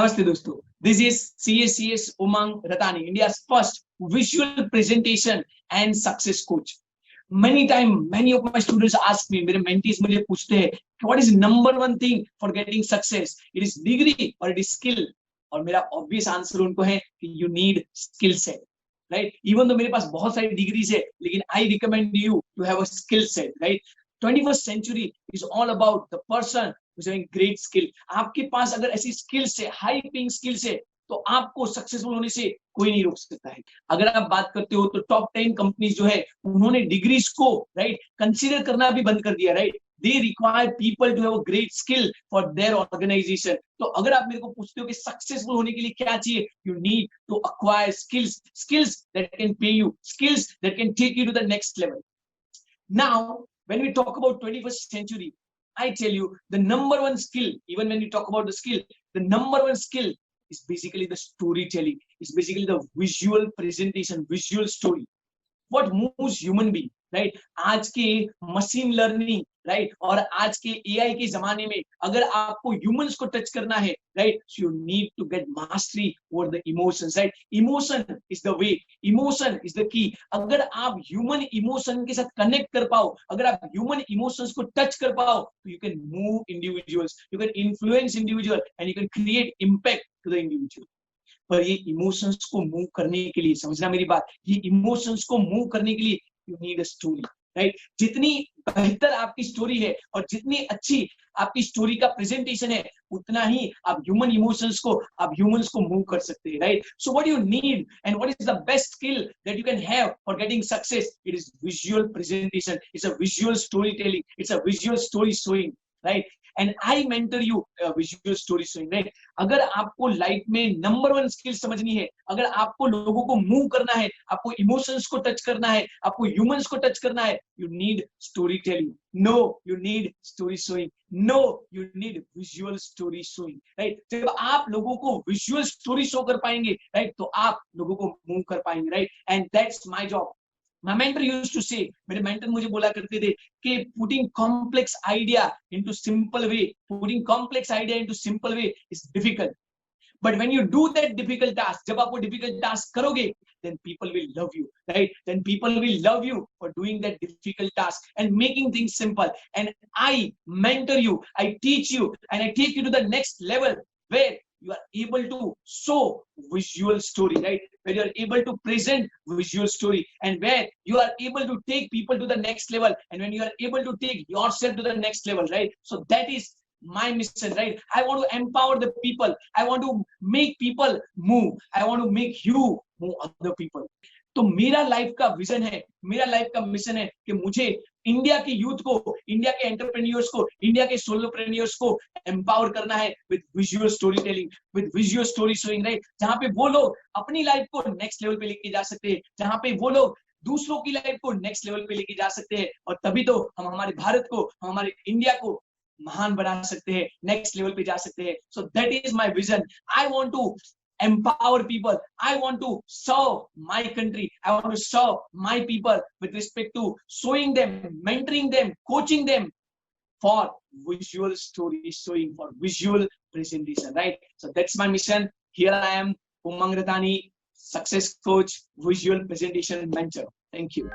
Namaste dosto. This is CACS Umang Ratani, India's first visual presentation and success coach. Many of my students ask me, मेरे mentees मुझे पूछते हैं, what is number one thing for getting success? It is degree or it is skill? और मेरा obvious answer उनको है कि you need skill set, right? Even though मेरे पास बहुत सारी degrees है, लेकिन I recommend you to have a skill set, right? 21st century is all about the person who's having great skill. आपके पास अगर ऐसी skills है, high paying skills है, तो आपको सक्सेसफुल होने से कोई नहीं रोक सकता है. अगर आप बात करते हो तो टॉप 10 कंपनीज जो है उन्होंने डिग्रीज को राइट कंसीडर करना भी बंद कर दिया, right. They require people to have a great skill for their organisation. तो अगर आप मेरे को पूछते हो कि सक्सेसफुल होने के लिए क्या चाहिए, you need to acquire skills that can pay you, skills that can take you to the next level. Now when we talk about 21st century, I tell you the number one skill, even when you talk about the skill, the number one skill is basically the storytelling. It's basically the visual presentation, visual story. What moves human being, right? आज के machine learning, right? और आज के AI के जमाने में अगर आपको humans को touch करना है, right? So you need to get mastery over the emotions, right? Emotion is the way, emotion is the key. अगर आप human emotion के साथ connect कर पाओ, अगर आप human emotions को touch कर पाओ, तो you can move individuals, you can influence individual, and you can create impact to the individual. पर ये इमोशंस को मूव करने के लिए, समझना मेरी बात, ये इमोशंस को मूव करने के लिए you need a story, right. जितनी बेहतर आपकी स्टोरी है और जितनी अच्छी आपकी स्टोरी का प्रेजेंटेशन है, उतना ही आप ह्यूमन इमोशंस को, आप ह्यूमंस को मूव कर सकते हैं, right. So what you need and what is the best skill that you can have for getting success? It is visual presentation, it's a visual story telling, it's a visual story showing, right. And I mentor you visual story showing, right? अगर आपको life में number one skill समझनी है, अगर आपको लोगों को move करना है, आपको इमोशंस को टच करना है, आपको ह्यूमंस को टच करना है, you need story telling. No, you need story showing. No, you need visual story showing, right. जब आप लोगों को विजुअल स्टोरी शो कर पाएंगे, राइट, तो आप लोगों को मूव कर पाएंगे, right. And that's my job. My mentor used to say, मेरे mentor मुझे बोला करते थे कि putting complex idea into simple way, putting complex idea into simple way is difficult. But when you do that difficult task, जब आप वो difficult task करोगे, then people will love you, right? Then people will love you for doing that difficult task and making things simple. And I mentor you, I teach you, and I take you to the next level where you are able to show visual story, right? Where you are able to present visual story, and where you are able to take people to the next level, and when you are able to take yourself to the next level, right? So that is my mission, right? I want to empower the people. I want to make people move. I want to make you move other people. तो मेरा life का vision है, मेरा life का mission है कि मुझे India के यूथ को, इंडिया के एंटरप्रेन्योर्स को, इंडिया के सोलोप्रेन्योर्स को एम्पावर करना है with visual story telling, with visual story showing, right. जहां पे वो लोग अपनी लाइफ को नेक्स्ट लेवल पे लेके जा सकते हैं, जहां पे वो लोग दूसरों की लाइफ को नेक्स्ट लेवल पे लेके जा सकते हैं, और तभी तो हम हमारे भारत को, हम हमारे इंडिया को महान बना सकते हैं, नेक्स्ट लेवल पे जा सकते हैं. So that is my vision. I want to empower people. I want to serve my country. I want to serve my people with respect to showing them, mentoring them, coaching them for visual story showing, for visual presentation, right? So that's my mission. Here I am, Umang Ratani, success coach, visual presentation mentor. Thank you.